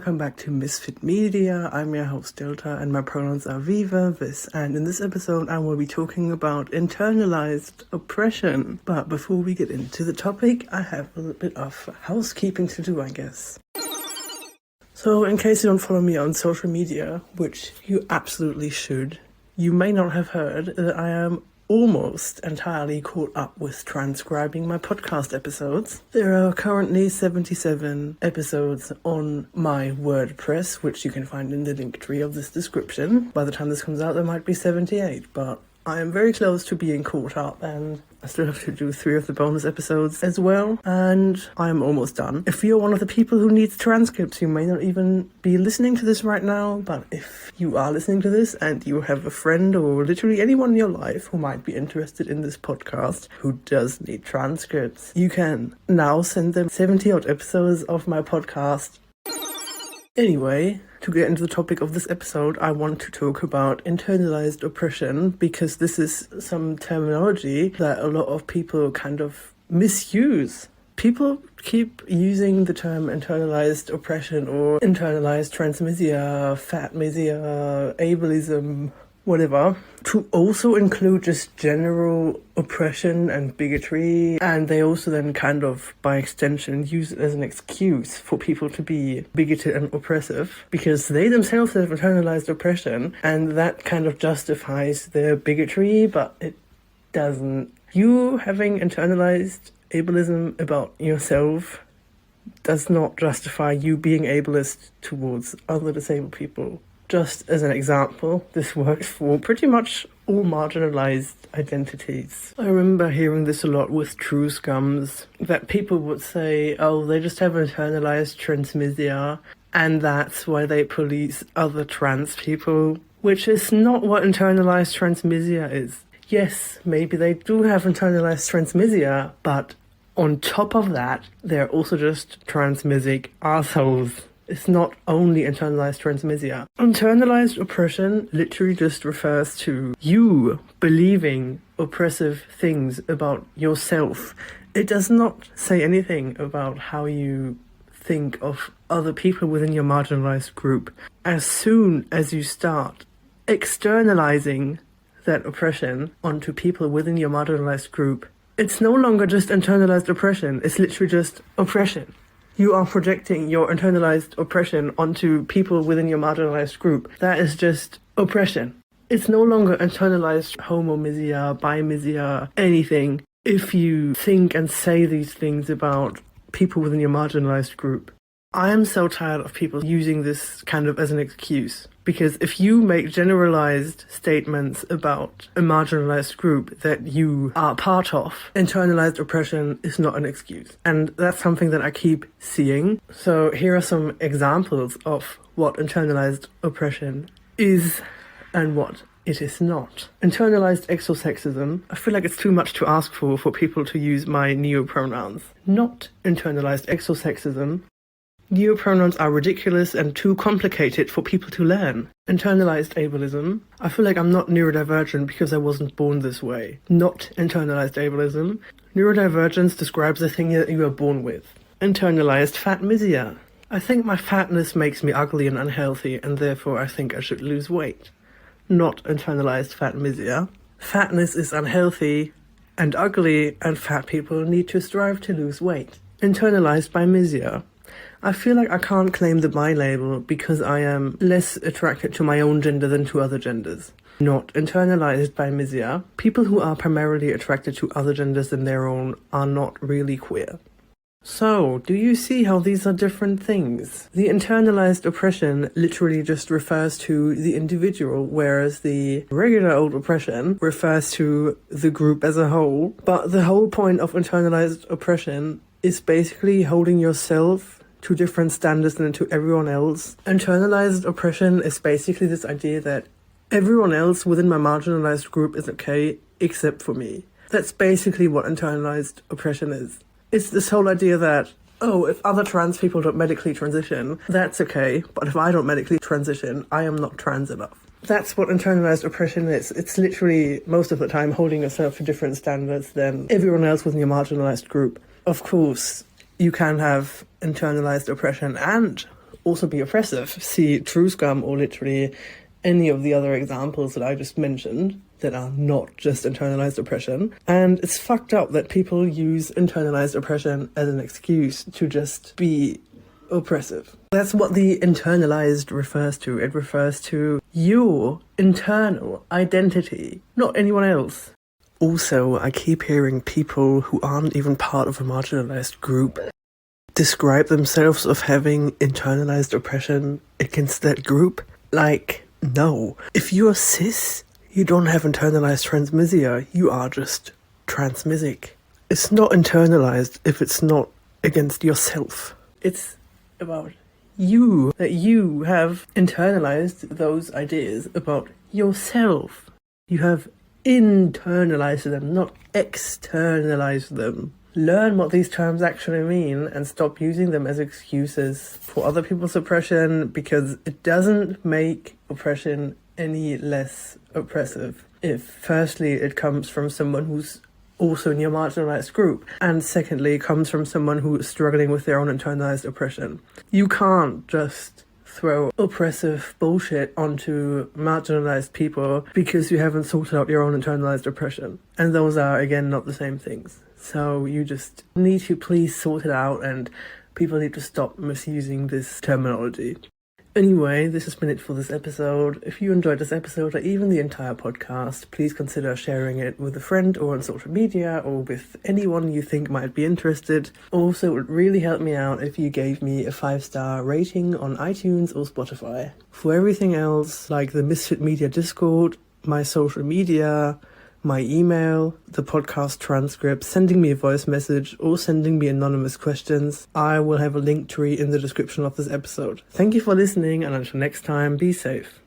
welcome back to Misfit Media. I'm your host Delta and my pronouns are Viva, Vis, and in this episode I will be talking about internalized oppression. But before we get into the topic, I have a little bit of housekeeping to do, I guess. So in case you don't follow me on social media, which you absolutely should, you may not have heard that I am almost entirely caught up with transcribing my podcast episodes. There are currently 77 episodes on my WordPress, which you can find in the link tree of this description. By the time this comes out, there might be 78, but I am very close to being caught up, and I still have to do 3 of the bonus episodes as well, and I'm almost done. If you're one of the people who needs transcripts, you may not even be listening to this right now, but if you are listening to this and you have a friend or literally anyone in your life who might be interested in this podcast who does need transcripts, you can now send them 70-odd episodes of my podcast. Anyway, to get into the topic of this episode, I want to talk about internalized oppression because this is some terminology that a lot of people kind of misuse. People keep using the term internalized oppression or internalized transmisia, fatmisia, ableism, whatever, to also include just general oppression and bigotry, and they also then kind of, by extension, use it as an excuse for people to be bigoted and oppressive, because they themselves have internalized oppression, and that kind of justifies their bigotry, but it doesn't. You having internalized ableism about yourself does not justify you being ableist towards other disabled people. Just as an example, this works for pretty much all marginalized identities. I remember hearing this a lot with true scums, that people would say, oh, they just have internalized transmisia, and that's why they police other trans people, which is not what internalized transmisia is. Yes, maybe they do have internalized transmisia, but on top of that, they're also just transmisic assholes. It's not only internalized transmisia. Internalized oppression literally just refers to you believing oppressive things about yourself. It does not say anything about how you think of other people within your marginalized group. As soon as you start externalizing that oppression onto people within your marginalized group, it's no longer just internalized oppression, it's literally just oppression. You are projecting your internalized oppression onto people within your marginalized group. That is just oppression. It's no longer internalized homomisia, bimisia, anything, if you think and say these things about people within your marginalized group. I am so tired of people using this kind of as an excuse. Because if you make generalized statements about a marginalized group that you are part of, internalized oppression is not an excuse. And that's something that I keep seeing. So here are some examples of what internalized oppression is and what it is not. Internalized exosexism. I feel like it's too much to ask for people to use my neo-pronouns. Not internalized exosexism. Neopronouns are ridiculous and too complicated for people to learn. Internalized ableism. I feel like I'm not neurodivergent because I wasn't born this way. Not internalized ableism. Neurodivergence describes the thing that you are born with. Internalized fatmisia. I think my fatness makes me ugly and unhealthy, and therefore I think I should lose weight. Not internalized fatmisia. Fatness is unhealthy and ugly, and fat people need to strive to lose weight. Internalized bimisia. I feel like I can't claim the bi label because I am less attracted to my own gender than to other genders. Not internalized bimisia. People who are primarily attracted to other genders than their own are not really queer. So, do you see how these are different things? The internalized oppression literally just refers to the individual, whereas the regular old oppression refers to the group as a whole. But the whole point of internalized oppression is basically holding yourself to different standards than to everyone else. Internalized oppression is basically this idea that everyone else within my marginalized group is okay except for me. That's basically what internalized oppression is. It's this whole idea that, oh, if other trans people don't medically transition, that's okay, but if I don't medically transition, I am not trans enough. That's what internalized oppression is. It's literally, most of the time, holding yourself to different standards than everyone else within your marginalized group. Of course, you can have internalized oppression and also be oppressive. See true scum or literally any of the other examples that I just mentioned that are not just internalized oppression. And it's fucked up that people use internalized oppression as an excuse to just be oppressive. That's what the internalized refers to. It refers to your internal identity, not anyone else. Also, I keep hearing people who aren't even part of a marginalized group describe themselves of having internalized oppression against that group. Like, no. If you're cis, you don't have internalized transmisia. You are just transmisic. It's not internalized if it's not against yourself. It's about you, that you have internalized those ideas about yourself. You have internalized them, not externalized them. Learn what these terms actually mean and stop using them as excuses for other people's oppression, because it doesn't make oppression any less oppressive if, firstly, it comes from someone who's also in your marginalized group, and secondly, comes from someone who is struggling with their own internalized oppression. You can't just throw oppressive bullshit onto marginalized people because you haven't sorted out your own internalized oppression. And those are, again, not the same things. So you just need to please sort it out, and people need to stop misusing this terminology. Anyway, this has been it for this episode. If you enjoyed this episode or even the entire podcast, please consider sharing it with a friend or on social media or with anyone you think might be interested. Also, it would really help me out if you gave me a 5-star rating on iTunes or Spotify. For everything else, like the Misfit Media Discord, my social media, my email, the podcast transcript, sending me a voice message, or sending me anonymous questions, I will have a link tree in the description of this episode. Thank you for listening, and until next time, be safe.